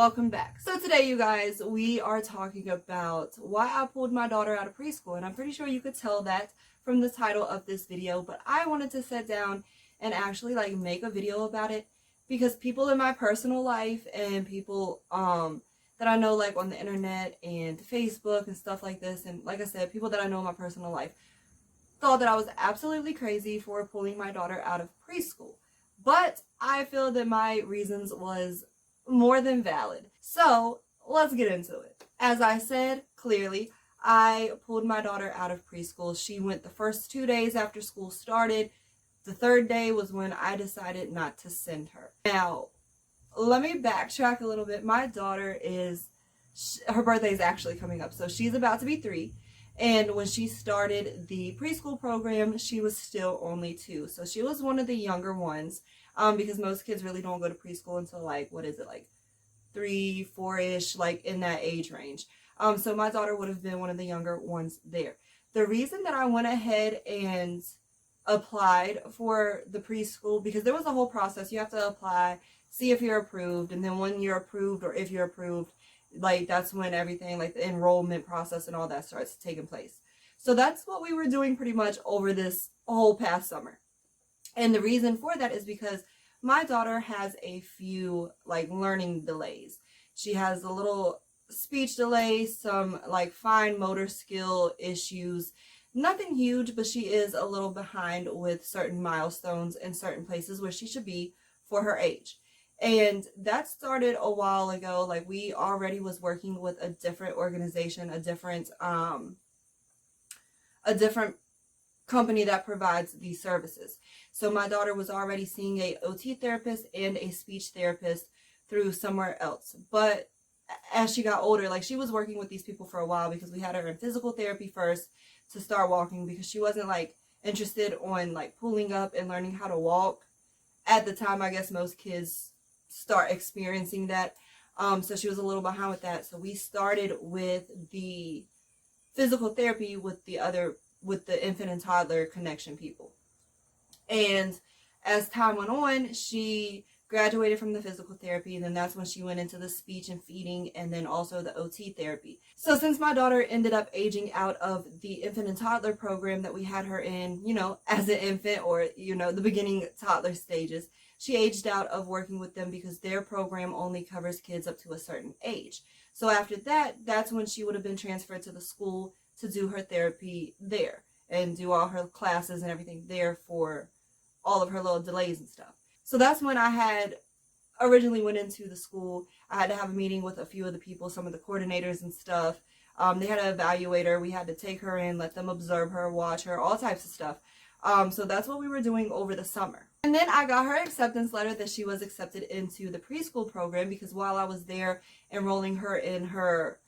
welcome back. So today, you guys, we are talking about why I pulled my daughter out of preschool, and I'm pretty sure you could tell that from the title of this video, but I wanted to sit down and actually make a video about it because people in my personal life and people that I know on the internet and Facebook and stuff like this, and like I said, people that I know in my personal life thought that I was absolutely crazy for pulling my daughter out of preschool. But I feel that my reasons was more than valid. So let's get into it. As I said, clearly, I pulled my daughter out of preschool. She went the first 2 days after school started. The third day was when I decided not to send her. Now, let me backtrack a little bit. My daughter her birthday is actually coming up. So she's about to be 3. And when she started the preschool program, she was still only 2. So she was one of the younger ones, because most kids really don't go to preschool until 3, 4-ish, in that age range. So my daughter would have been one of the younger ones there. The reason that I went ahead and applied for the preschool, because there was a whole process. You have to apply, see if you're approved, and then when you're approved, or if you're approved, that's when everything, the enrollment process and all that starts taking place. So that's what we were doing pretty much over this whole past summer. And the reason for that is because my daughter has a few learning delays. She has a little speech delay, some fine motor skill issues. Nothing huge, but she is a little behind with certain milestones in certain places where she should be for her age. And that started a while ago. We already was working with a different organization, a different company that provides these services. So my daughter was already seeing a OT therapist and a speech therapist through somewhere else. But as she got older, she was working with these people for a while, because we had her in physical therapy first to start walking, because she wasn't interested on pulling up and learning how to walk. At the time, I guess most kids start experiencing that. So she was a little behind with that. So we started with the physical therapy with the infant and toddler connection people. And as time went on, she graduated from the physical therapy, and then that's when she went into the speech and feeding, and then also the OT therapy. So since my daughter ended up aging out of the infant and toddler program that we had her in, as an infant, or, the beginning toddler stages, she aged out of working with them because their program only covers kids up to a certain age. So after that, that's when she would have been transferred to the school to do her therapy there and do all her classes and everything there for all of her little delays and stuff. So that's when I had originally went into the school. I had to have a meeting with a few of the people, some of the coordinators and stuff. They had an evaluator. We had to take her in, let them observe her, watch her, all types of stuff. So that's what we were doing over the summer. And then I got her acceptance letter that she was accepted into the preschool program, because while I was there enrolling her in her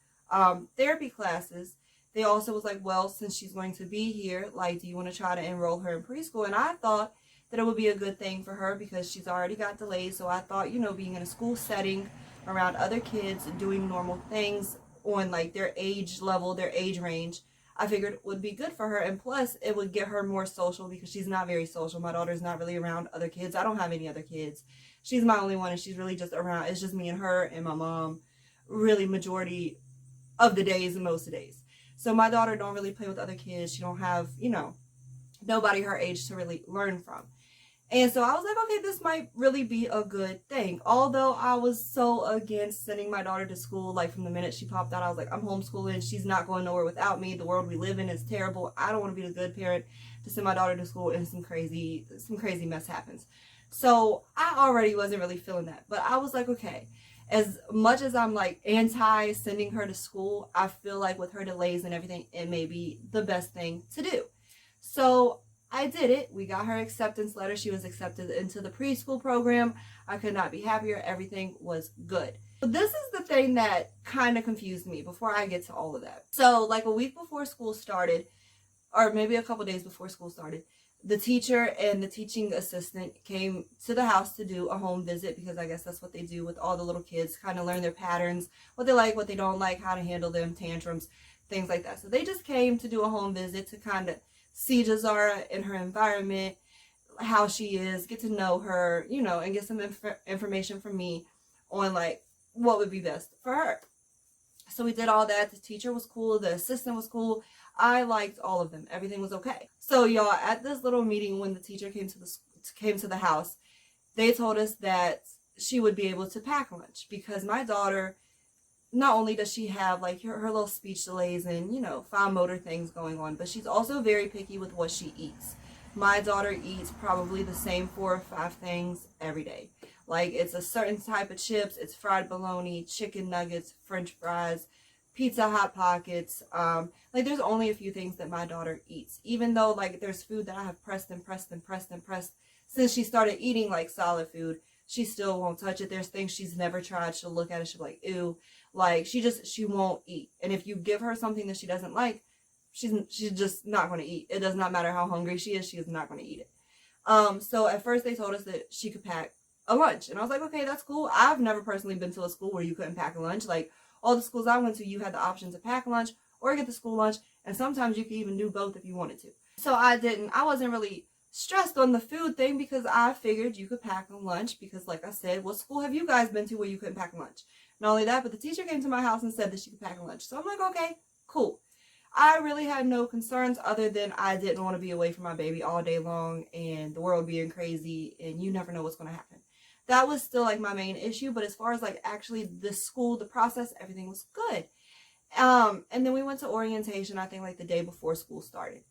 therapy classes, they also was well, since she's going to be here, do you want to try to enroll her in preschool? And I thought that it would be a good thing for her, because she's already got delays. So I thought, being in a school setting around other kids doing normal things on their age level, their age range, I figured it would be good for her. And plus, it would get her more social, because she's not very social. My daughter's not really around other kids. I don't have any other kids. She's my only one, and she's really just around. It's just me and her and my mom, really majority of the days and most of the days. So my daughter don't really play with other kids. She don't have, nobody her age to really learn from. And so I was okay, this might really be a good thing. Although I was so against sending my daughter to school, from the minute she popped out, I was I'm homeschooling. She's not going nowhere without me. The world we live in is terrible. I don't want to be the good parent to send my daughter to school and some crazy mess happens. So I already wasn't really feeling that. But I was okay, as much as I'm anti sending her to school, I feel with her delays and everything, it may be the best thing to do. So I did it. We got her acceptance letter. She was accepted into the preschool program. I could not be happier. Everything was good. But this is the thing that kind of confused me before I get to all of that. So a week before school started, or maybe a couple days before school started, the teacher and the teaching assistant came to the house to do a home visit, because I guess that's what they do with all the little kids, kind of learn their patterns, what they like, what they don't like, how to handle them, tantrums, things like that. So they just came to do a home visit to kind of see Jazara in her environment, how she is, get to know her, and get some information from me on what would be best for her. So we did all that. The teacher was cool. The assistant was cool. I liked all of them. Everything was okay. So y'all, at this little meeting when the teacher came to the house, they told us that she would be able to pack lunch because my daughter, not only does she have like her little speech delays and, you know, fine motor things going on, but she's also very picky with what she eats. My daughter eats probably the same 4 or 5 things every day. Like, it's a certain type of chips, it's fried bologna, chicken nuggets, french fries, pizza hot pockets. Like, there's only a few things that my daughter eats. Even though, like, there's food that I have pressed since she started eating, like, solid food, she still won't touch it. There's things she's never tried. She'll look at it, she'll be like, ew. Like, she won't eat. And if you give her something that she doesn't like, she's just not going to eat. It does not matter how hungry she is not going to eat it. So at first they told us that she could pack a lunch. And I was like, okay, that's cool. I've never personally been to a school where you couldn't pack a lunch. Like, all the schools I went to, you had the option to pack a lunch or get the school lunch. And sometimes you could even do both if you wanted to. So I wasn't really stressed on the food thing because I figured you could pack a lunch because, like I said, what school have you guys been to where you couldn't pack a lunch? Not only that, but the teacher came to my house and said that she could pack a lunch. So I'm like, okay, cool. I really had no concerns other than I didn't want to be away from my baby all day long and the world being crazy and you never know what's going to happen. That was still like my main issue, but as far as like actually the school, the process, everything was good. And then we went to orientation, I think like the day before school started.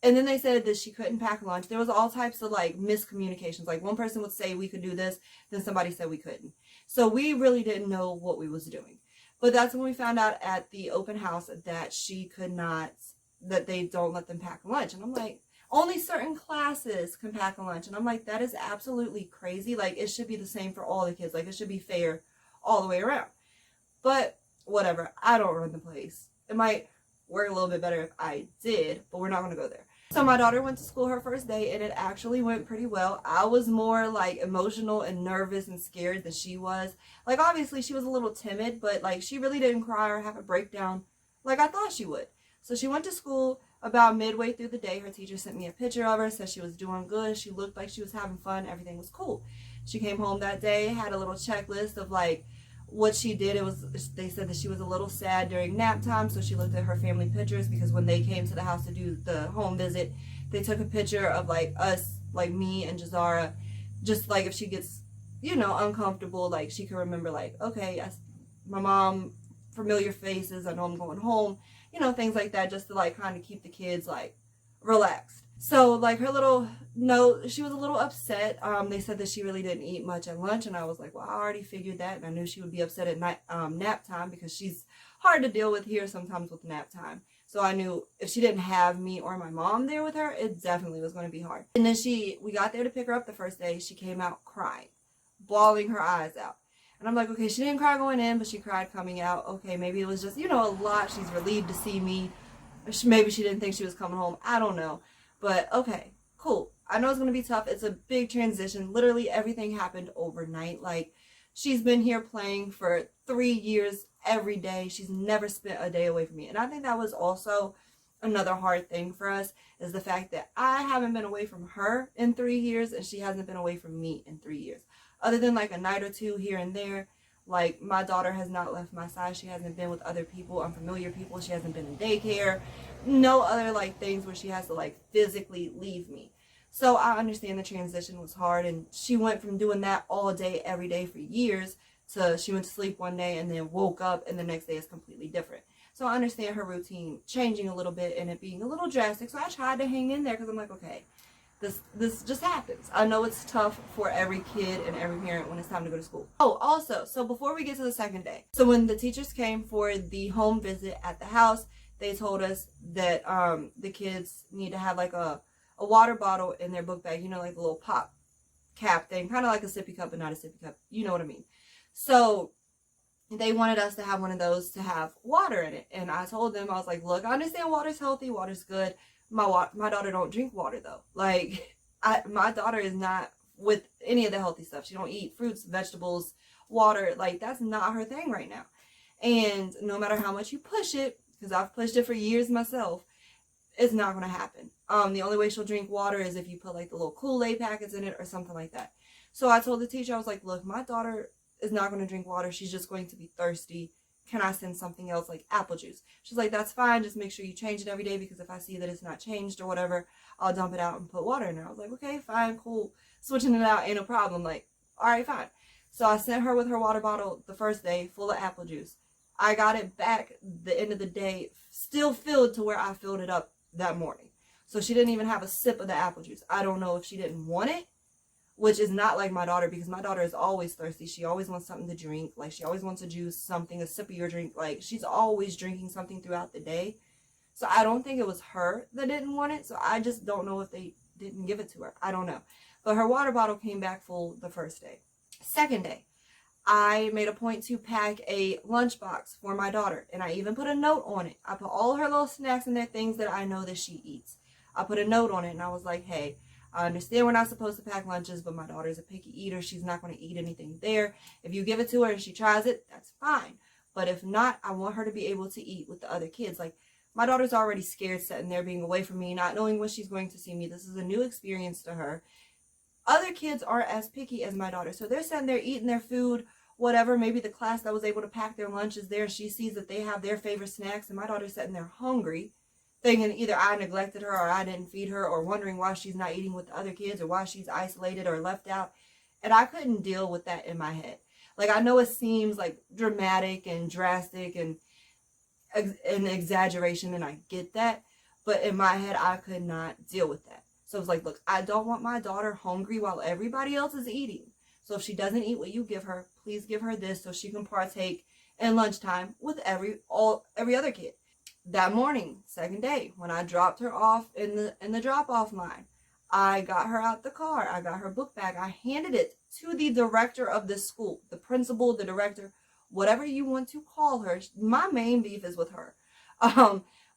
And then they said that she couldn't pack lunch. There was all types of like miscommunications. Like one person would say we could do this, then somebody said we couldn't. So we really didn't know what we was doing. But that's when we found out at the open house that she could not, that they don't let them pack lunch. And I'm like, only certain classes can pack a lunch. And I'm like, that is absolutely crazy. Like, it should be the same for all the kids. Like, it should be fair all the way around. But whatever. I don't run the place. It might work a little bit better if I did, but we're not going to go there. So my daughter went to school her first day, and it actually went pretty well. I was more, like, emotional and nervous and scared than she was. Like, obviously, she was a little timid, but, like, she really didn't cry or have a breakdown like I thought she would. So she went to school. About midway through the day, her teacher sent me a picture of her, said she was doing good. She looked like she was having fun. Everything was cool. She came home that day, had a little checklist of, like, what she did. They said that she was a little sad during nap time, so she looked at her family pictures because when they came to the house to do the home visit, they took a picture of, like, us, like, me and Jazara, just, like, if she gets, you know, uncomfortable, like, she can remember, like, okay, my mom, familiar faces, I know I'm going home. You know, things like that, just to, like, kind of keep the kids, like, relaxed. So, like, her little note, she was a little upset. They said that she really didn't eat much at lunch, and I was like, well, I already figured that, and I knew she would be upset at night, nap time, because she's hard to deal with here sometimes with nap time. So I knew if she didn't have me or my mom there with her, it definitely was going to be hard. And then we got there to pick her up the first day. She came out crying, bawling her eyes out. And I'm like, okay, she didn't cry going in, but she cried coming out. Okay, maybe it was just, you know, a lot. She's relieved to see me. Maybe she didn't think she was coming home. I don't know. But, okay, cool. I know it's going to be tough. It's a big transition. Literally everything happened overnight. Like, she's been here playing for 3 years every day. She's never spent a day away from me. And I think that was also another hard thing for us, is the fact that I haven't been away from her in 3 years, and she hasn't been away from me in 3 years. Other than like a night or two here and there, like my daughter has not left my side. She hasn't been with other people, unfamiliar people. She hasn't been in daycare. No other like things where she has to like physically leave me. So I understand the transition was hard, and she went from doing that all day, every day for years to she went to sleep one day and then woke up and the next day is completely different. So I understand her routine changing a little bit and it being a little drastic. So I tried to hang in there because I'm like, okay, this just happens. I know it's tough for every kid and every parent when it's time to go to school. Oh, also, so before we get to the second day, so when the teachers came for the home visit at the house, they told us that the kids need to have like a water bottle in their book bag, you know, like the little pop cap thing, kind of like a sippy cup, but not a sippy cup. You know what I mean? So they wanted us to have one of those to have water in it. And I told them, I was like, look, I understand water's healthy, water's good. My daughter don't drink water though. Like, my daughter is not with any of the healthy stuff. She don't eat fruits, vegetables, water. Like, that's not her thing right now. And no matter how much you push it, because I've pushed it for years myself, it's not going to happen. The only way she'll drink water is if you put like the little Kool-Aid packets in it or something like that. So I told the teacher, I was like, look, my daughter is not going to drink water. She's just going to be thirsty. Can I send something else like apple juice? She's like, that's fine. Just make sure you change it every day, because if I see that it's not changed or whatever, I'll dump it out and put water in there. I was like, okay, fine, cool. Switching it out ain't no problem. Like, all right, fine. So I sent her with her water bottle the first day full of apple juice. I got it back the end of the day, still filled to where I filled it up that morning. So she didn't even have a sip of the apple juice. I don't know if she didn't want it, which is not like my daughter, because my daughter is always thirsty. She always wants something to drink. Like, she always wants a juice, something, a sip of your drink. Like, she's always drinking something throughout the day. So I don't think it was her that didn't want it. So I just don't know if they didn't give it to her. I don't know. But her water bottle came back full the first day. Second day, I made a point to pack a lunchbox for my daughter, and I even put a note on it. I put all her little snacks in there, things that I know that she eats. I put a note on it, and I was like, hey, I understand we're not supposed to pack lunches, but my daughter's a picky eater. She's not going to eat anything there. If you give it to her and she tries it, that's fine. But if not, I want her to be able to eat with the other kids. Like, my daughter's already scared sitting there being away from me, not knowing when she's going to see me. This is a new experience to her. Other kids aren't as picky as my daughter, so they're sitting there eating their food, whatever. Maybe the class that was able to pack their lunch is there. She sees that they have their favorite snacks, and my daughter's sitting there hungry, thinking either I neglected her or I didn't feed her, or wondering why she's not eating with the other kids, or why she's isolated or left out. And I couldn't deal with that in my head. Like, I know it seems like dramatic and drastic and an exaggeration, and I get that, but in my head, I could not deal with that. So I was like, look, I don't want my daughter hungry while everybody else is eating. So if she doesn't eat what you give her, please give her this so she can partake in lunchtime with every other kid. That morning, second day, when I dropped her off in the drop-off line, I got her out the car. I got her book bag. I handed it to the director of the school, the principal, the director, whatever you want to call her. My main beef is with her.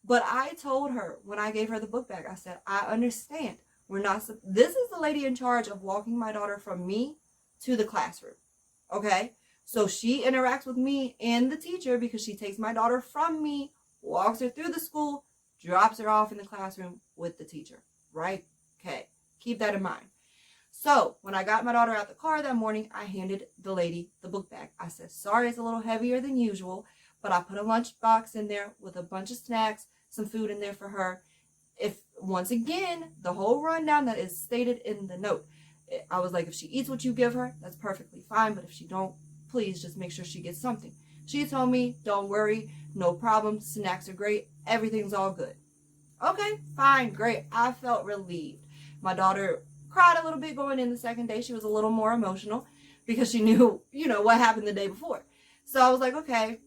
But I told her when I gave her the book bag, I said, I understand. This is the lady in charge of walking my daughter from me to the classroom. Okay? So she interacts with me and the teacher, because she takes my daughter from me, walks her through the school, drops her off in the classroom with the teacher. Right? Okay. Keep that in mind. So when I got my daughter out the car that morning, I handed the lady the book bag. I said, sorry, it's a little heavier than usual, but I put a lunch box in there with a bunch of snacks, some food in there for her. If, once again, the whole rundown that is stated in the note, I was like, if she eats what you give her, that's perfectly fine. But if she don't, please just make sure she gets something. She told me, don't worry, no problem. Snacks are great. Everything's all good. Okay, fine, great. I felt relieved. My daughter cried a little bit going in the second day. She was a little more emotional because she knew, what happened the day before. So I was like, okay,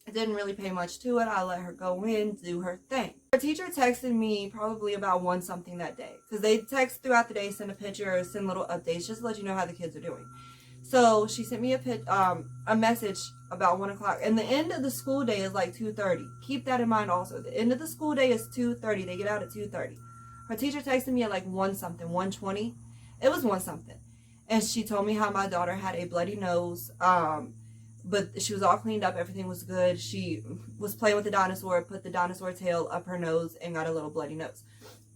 I didn't really pay much to it. I let her go in, do her thing. Her teacher texted me probably about 1 something that day, because they text throughout the day, send a picture, or send little updates just to let you know how the kids are doing. So she sent me a message about 1 o'clock, and the end of the school day is like 2:30. Keep that in mind also. The end of the school day is 2:30. They get out at 2:30. Her teacher texted me at like 1 something, 1:20. It was 1 something. And she told me how my daughter had a bloody nose, but she was all cleaned up. Everything was good. She was playing with the dinosaur, put the dinosaur tail up her nose, and got a little bloody nose.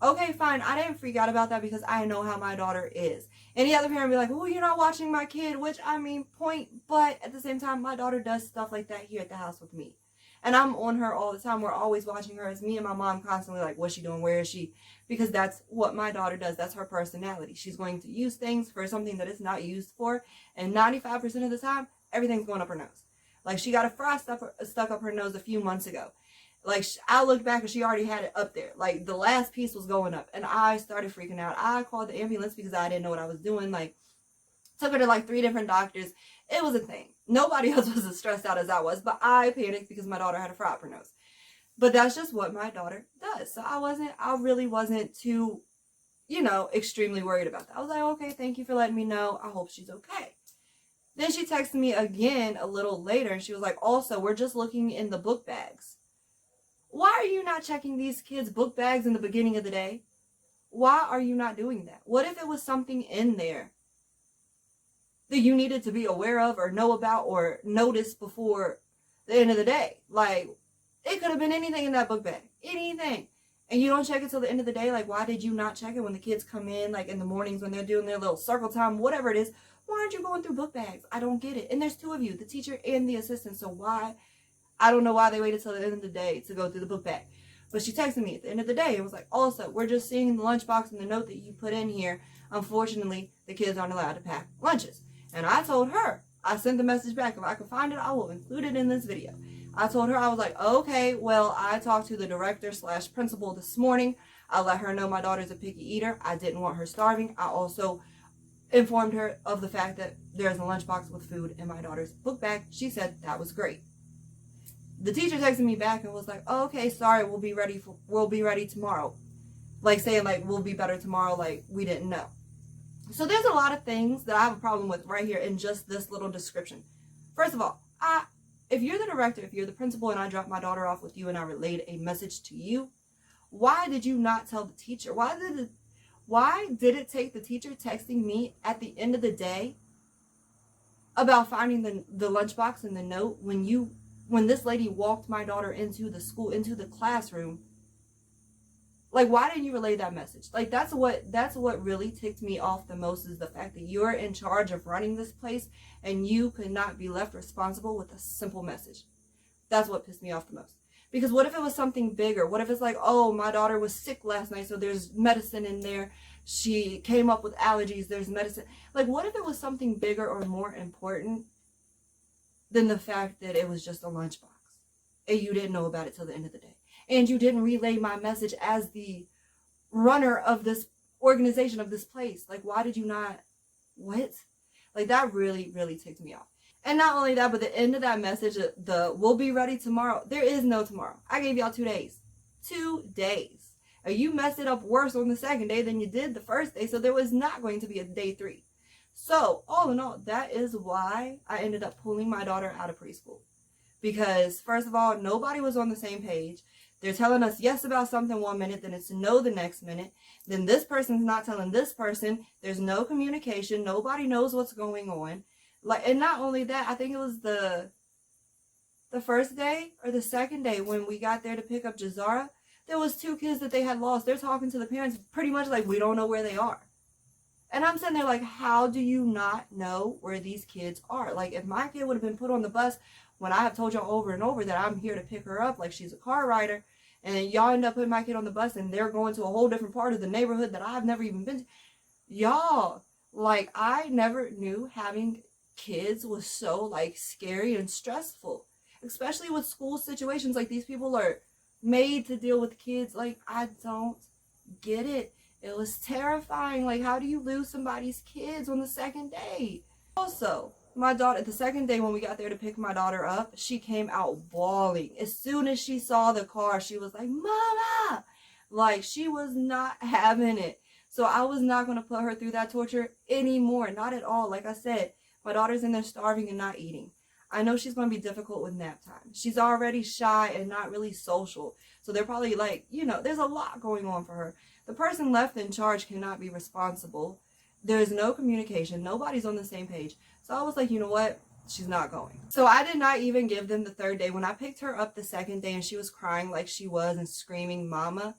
Okay, fine. I didn't freak out about that because I know how my daughter is. Any other parent would be like, oh, you're not watching my kid, which, I mean, point. But at the same time, my daughter does stuff like that here at the house with me. And I'm on her all the time. We're always watching her. It's me and my mom constantly like, what's she doing? Where is she? Because that's what my daughter does. That's her personality. She's going to use things for something that it's not used for. And 95% of the time, everything's going up her nose. Like, she got a fry stuck up her nose a few months ago. Like, I looked back and she already had it up there. Like, the last piece was going up. And I started freaking out. I called the ambulance because I didn't know what I was doing. Like, took her to like 3 different doctors. It was a thing. Nobody else was as stressed out as I was. But I panicked because my daughter had a fry up her nose. But that's just what my daughter does. So I really wasn't too, extremely worried about that. I was like, okay, thank you for letting me know. I hope she's okay. Then she texted me again a little later, and she was like, also, we're just looking in the book bags. Why are you not checking these kids' book bags in the beginning of the day? Why are you not doing that? What if it was something in there that you needed to be aware of or know about or notice before the end of the day? Like, it could have been anything in that book bag. Anything. And you don't check it till the end of the day. Like, why did you not check it when the kids come in, like in the mornings when they're doing their little circle time, whatever it is? Why aren't you going through book bags? I don't get it. And there's two of you, the teacher and the assistant. So why? I don't know why they waited till the end of the day to go through the book bag. But she texted me at the end of the day and was like, also, we're just seeing the lunchbox and the note that you put in here. Unfortunately, the kids aren't allowed to pack lunches. And I told her, I sent the message back. If I can find it, I will include it in this video. I told her, I was like, okay, well, I talked to the director / principal this morning. I let her know my daughter's a picky eater. I didn't want her starving. I also informed her of the fact that there's a lunchbox with food in my daughter's book bag. She said that was great. The teacher texted me back and was like, oh, okay, sorry, we'll be ready tomorrow. Like saying like, we'll be better tomorrow, like we didn't know. So there's a lot of things that I have a problem with right here in just this little description. First of all, if you're the director, if you're the principal and I dropped my daughter off with you and I relayed a message to you, why did you not tell the teacher? Why did it take the teacher texting me at the end of the day about finding the lunchbox and the note when this lady walked my daughter into the school, into the classroom? Like, why didn't you relay that message? Like, that's what really ticked me off the most, is the fact that you're in charge of running this place and you could not be left responsible with a simple message. That's what pissed me off the most. Because what if it was something bigger? What if it's like, oh, my daughter was sick last night, so there's medicine in there. She came up with allergies, there's medicine. Like, what if it was something bigger or more important than the fact that it was just a lunchbox and you didn't know about it till the end of the day? And you didn't relay my message as the runner of this organization, of this place. Like, why did you not? What? Like, that really, really ticked me off. And not only that, but the end of that message, we'll be ready tomorrow. There is no tomorrow. I gave y'all 2 days. 2 days. And you messed it up worse on the second day than you did the first day. So there was not going to be a day 3. So all in all, that is why I ended up pulling my daughter out of preschool. Because first of all, nobody was on the same page. They're telling us yes about something 1 minute, then it's no the next minute. Then this person's not telling this person. There's no communication. Nobody knows what's going on. Like, and not only that, I think it was the first day or the second day when we got there to pick up Jazara, there was 2 kids that they had lost. They're talking to the parents pretty much like, we don't know where they are. And I'm sitting there like, how do you not know where these kids are? Like, if my kid would have been put on the bus, when I have told y'all over and over that I'm here to pick her up, like she's a car rider, and y'all end up putting my kid on the bus and they're going to a whole different part of the neighborhood that I've never even been to. Y'all, like, I never knew having kids was so, like, scary and stressful. Especially with school situations. Like, these people are made to deal with kids. Like, I don't get it. It was terrifying. Like, how do you lose somebody's kids on the second day? Also, my daughter, the second day when we got there to pick my daughter up, she came out bawling. As soon as she saw the car, she was like, Mama! Like, she was not having it. So I was not going to put her through that torture anymore. Not at all. Like I said, my daughter's in there starving and not eating. I know she's going to be difficult with nap time. She's already shy and not really social. So they're probably like, you know, there's a lot going on for her. The person left in charge cannot be responsible. There's no communication. Nobody's on the same page. So I was like, you know what? She's not going. So I did not even give them the third day. When I picked her up the second day and she was crying like she was and screaming, Mama,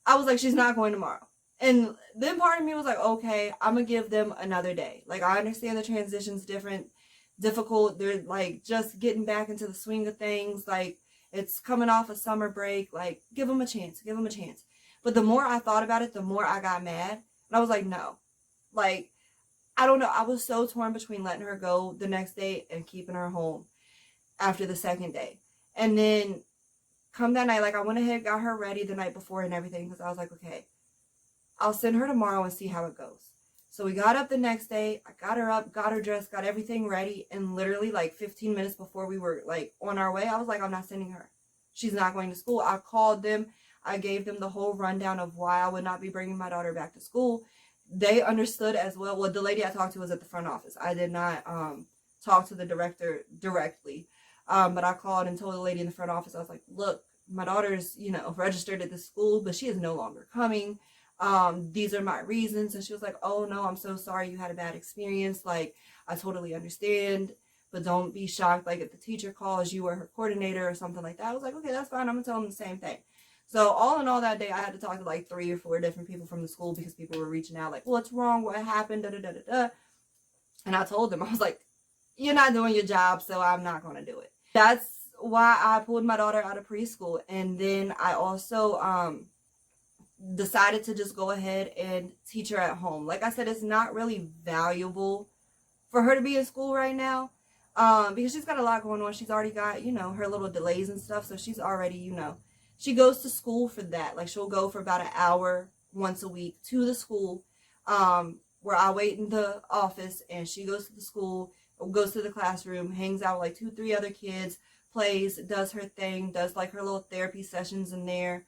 I was like, she's not going tomorrow. And then part of me was like, okay, I'm going to give them another day. Like, I understand the transition's difficult. They're like just getting back into the swing of things. Like, it's coming off a summer break. Like, give them a chance. Give them a chance. But the more I thought about it, the more I got mad. And I was like, no. Like, I don't know. I was so torn between letting her go the next day and keeping her home after the second day. And then come that night, like, I went ahead, got her ready the night before and everything, because I was like, okay, I'll send her tomorrow and see how it goes. So we got up the next day. I got her up, got her dressed, got everything ready. And literally like 15 minutes before we were like on our way, I was like, I'm not sending her. She's not going to school. I called them. I gave them the whole rundown of why I would not be bringing my daughter back to school. They understood as well. Well, the lady I talked to was at the front office. I did not talk to the director directly. But I called and told the lady in the front office, I was like, look, my daughter's, you know, registered at the school, but she is no longer coming. These are my reasons. And she was like, oh no, I'm so sorry you had a bad experience. Like, I totally understand, but don't be shocked. Like, if the teacher calls you or her coordinator or something like that. I was like, okay, that's fine. I'm gonna tell them the same thing. So all in all that day, I had to talk to like 3 or 4 different people from the school because people were reaching out like, what's wrong? What happened? Da, da, da, da, da. And I told them, I was like, you're not doing your job, so I'm not going to do it. That's why I pulled my daughter out of preschool. And then I also decided to just go ahead and teach her at home. Like I said, it's not really valuable for her to be in school right now because she's got a lot going on. She's already got, you know, her little delays and stuff. So she's already, you know, she goes to school for that. Like she'll go for about an hour once a week to the school where I wait in the office and she goes to the school, goes to the classroom, hangs out with like 2-3 other kids, plays, does her thing, does like her little therapy sessions in there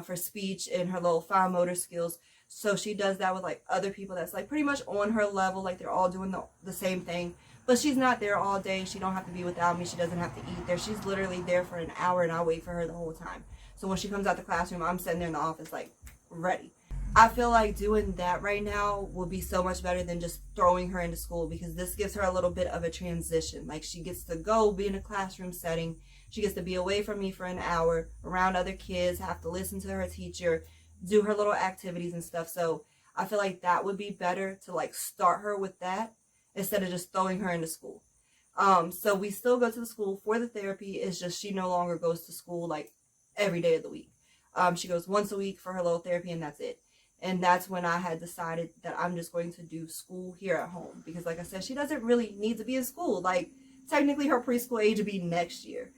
for speech and her little fine motor skills. So she does that with like other people that's like pretty much on her level, like they're all doing the same thing. But she's not there all day. She don't have to be without me. She doesn't have to eat there. She's literally there for an hour and I wait for her the whole time. So when she comes out the classroom, I'm sitting there in the office like ready. I feel like doing that right now will be so much better than just throwing her into school because this gives her a little bit of a transition. Like she gets to go be in a classroom setting. She gets to be away from me for an hour, around other kids, have to listen to her teacher, do her little activities and stuff. So I feel like that would be better to like start her with that instead of just throwing her into school. So we still go to the school for the therapy. It's just she no longer goes to school like every day of the week. She goes once a week for her little therapy and that's it. And that's when I had decided that I'm just going to do school here at home. Because like I said, she doesn't really need to be in school. Like technically her preschool age would be next year.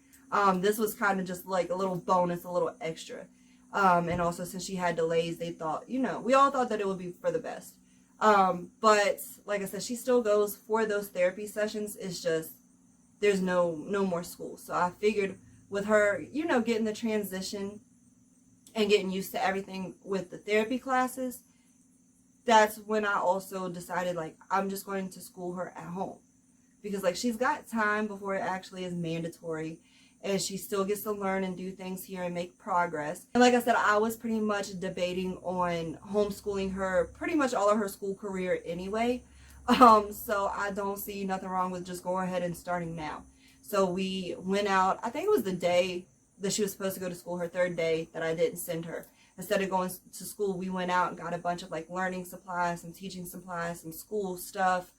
This was kind of just like a little bonus, a little extra. And also since she had delays, they thought, you know, we all thought that it would be for the best. But like I said, she still goes for those therapy sessions. It's just, there's no more school. So I figured with her, you know, getting the transition and getting used to everything with the therapy classes, that's when I also decided like I'm just going to school her at home because like she's got time before it actually is mandatory and she still gets to learn and do things here and make progress. And like I said, I was pretty much debating on homeschooling her pretty much all of her school career anyway. So I don't see nothing wrong with just going ahead and starting now. So we went out, I think it was the day that she was supposed to go to school, her 3rd day, that I didn't send her. Instead of going to school, we went out and got a bunch of like learning supplies, some teaching supplies, some school stuff,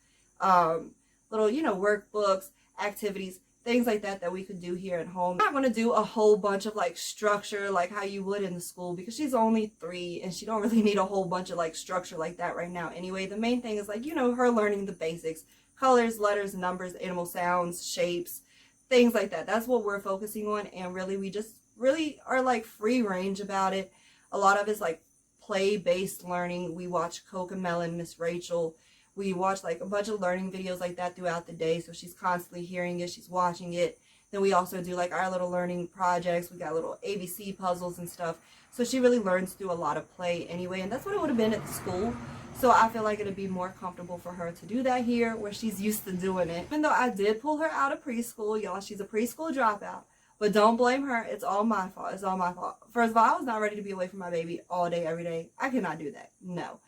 little, you know, workbooks, activities, things like that that we could do here at home. I'm not going to do a whole bunch of like structure like how you would in the school because she's only 3 and she don't really need a whole bunch of like structure like that right now. Anyway, the main thing is like, you know, her learning the basics, colors, letters, numbers, animal sounds, shapes, things like that. That's what we're focusing on. And really, we just really are like free range about it. A lot of it's like play-based learning. We watch Cocomelon, Miss Rachel. We watch like a bunch of learning videos like that throughout the day. So she's constantly hearing it. She's watching it. Then we also do like our little learning projects. We got little ABC puzzles and stuff. So she really learns through a lot of play anyway. And that's what it would have been at the school. So I feel like it'd be more comfortable for her to do that here where she's used to doing it. Even though I did pull her out of preschool, y'all, she's a preschool dropout. But don't blame her. It's all my fault. It's all my fault. First of all, I was not ready to be away from my baby all day, every day. I cannot do that. No.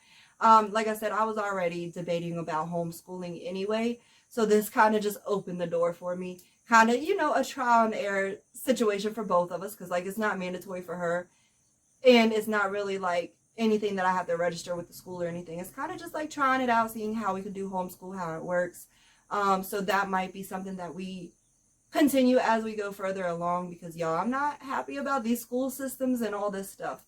Like I said, I was already debating about homeschooling anyway. So this kind of just opened the door for me. Kind of, you know, a trial and error situation for both of us. Because, like, it's not mandatory for her. And it's not really, like, anything that I have to register with the school or anything. It's kind of just, like, trying it out, seeing how we could do homeschool, how it works. So that might be something that we continue as we go further along. Because, y'all, I'm not happy about these school systems and all this stuff.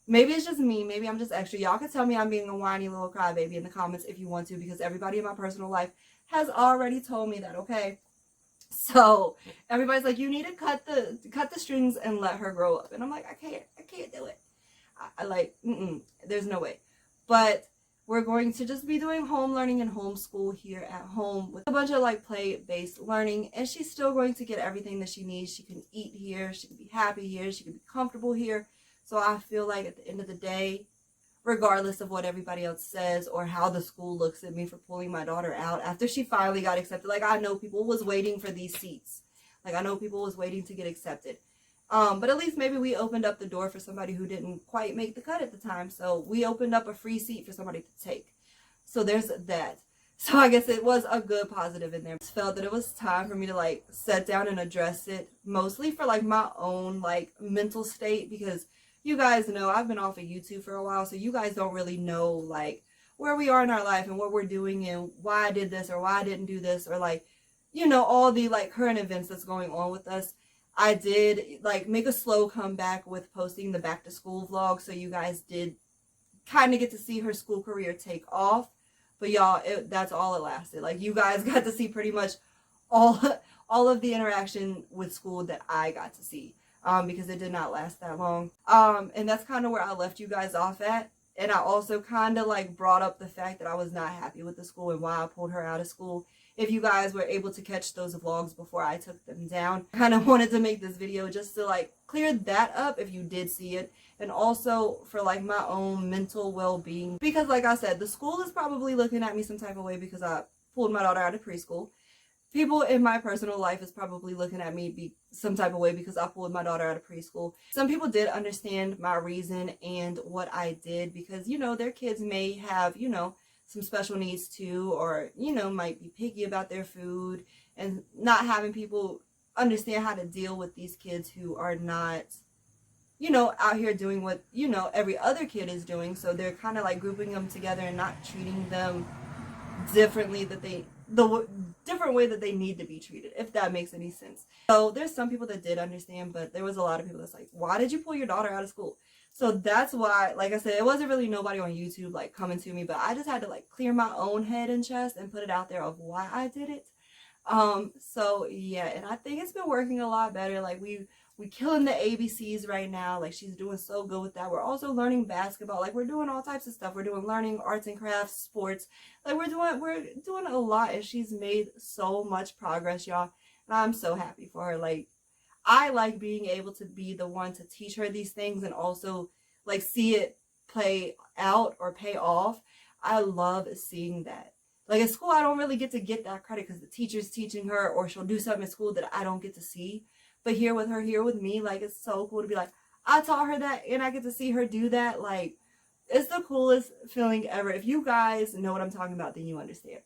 Maybe it's just me. Maybe I'm just extra. Y'all can tell me I'm being a whiny little crybaby in the comments if you want to, because everybody in my personal life has already told me that, okay? So everybody's like, you need to cut the strings and let her grow up. And I'm like, I can't do it. I like, there's no way. But we're going to just be doing home learning and homeschool here at home with a bunch of like play-based learning. And she's still going to get everything that she needs. She can eat here. She can be happy here. She can be comfortable here. So I feel like at the end of the day, regardless of what everybody else says or how the school looks at me for pulling my daughter out after she finally got accepted, like I know people was waiting for these seats. Like I know people was waiting to get accepted. But at least maybe we opened up the door for somebody who didn't quite make the cut at the time. So we opened up a free seat for somebody to take. So there's that. So I guess it was a good positive in there. I just felt that it was time for me to like sit down and address it, mostly for like my own like mental state, because you guys know I've been off of YouTube for a while, so you guys don't really know like where we are in our life and what we're doing and why I did this or why I didn't do this, or like, you know, all the like current events that's going on with us. I did like make a slow comeback with posting the back to school vlog, so you guys did kind of get to see her school career take off. But y'all, that's all it lasted. Like, you guys got to see pretty much all of the interaction with school that I got to see, because it did not last that long. And that's kind of where I left you guys off at. And I also kind of like brought up the fact that I was not happy with the school and why I pulled her out of school. If you guys were able to catch those vlogs before I took them down, I kind of wanted to make this video just to like clear that up if you did see it, and also for like my own mental well-being, because like I said, the school is probably looking at me some type of way because I pulled my daughter out of preschool. People in my personal life is probably looking at me some type of way because I pulled my daughter out of preschool. Some people did understand my reason and what I did, because, you know, their kids may have, you know, some special needs too, or, you know, might be picky about their food, and not having people understand how to deal with these kids who are not, you know, out here doing what, you know, every other kid is doing. So they're kind of like grouping them together and not treating them differently, the different way that they need to be treated, if that makes any sense. So there's some people that did understand, but there was a lot of people that's like, why did you pull your daughter out of school? So that's why, like I said, it wasn't really nobody on YouTube like coming to me, but I just had to like clear my own head and chest and put it out there of why I did it. So yeah, and I think it's been working a lot better. Like we killing the ABCs right now. Like, she's doing so good with that. We're also learning basketball. Like, we're doing all types of stuff. We're doing learning arts and crafts, sports. Like, we're doing a lot, and she's made so much progress, y'all. And I'm so happy for her. Like, I like being able to be the one to teach her these things and also like see it play out or pay off. I love seeing that. Like, at school, I don't really get that credit because the teacher's teaching her, or she'll do something at school that I don't get to see. But here with her, here with me, like, it's so cool to be like, I taught her that and I get to see her do that. Like, it's the coolest feeling ever. If you guys know what I'm talking about, then you understand.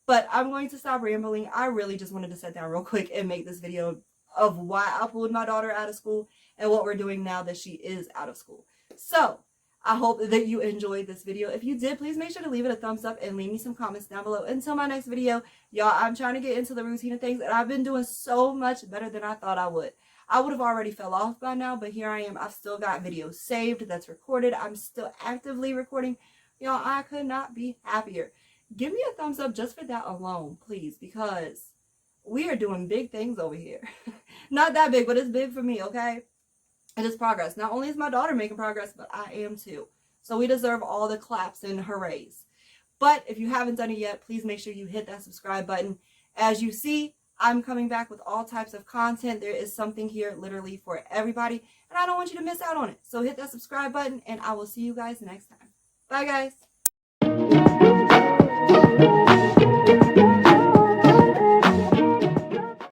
But I'm going to stop rambling. I really just wanted to sit down real quick and make this video of why I pulled my daughter out of school and what we're doing now that she is out of school. So I hope that you enjoyed this video. If you did, please make sure to leave it a thumbs up and leave me some comments down below. Until my next video, y'all, I'm trying to get into the routine of things, and I've been doing so much better than I thought I would. I would have already fell off by now, but here I am. I've still got videos saved that's recorded. I'm still actively recording. Y'all, I could not be happier. Give me a thumbs up just for that alone, please, because we are doing big things over here. Not that big, but it's big for me, okay? It is progress. Not only is my daughter making progress, but I am too. So we deserve all the claps and hoorays. But if you haven't done it yet, please make sure you hit that subscribe button. As you see, I'm coming back with all types of content. There is something here literally for everybody, and I don't want you to miss out on it. So hit that subscribe button, and I will see you guys next time. Bye, guys.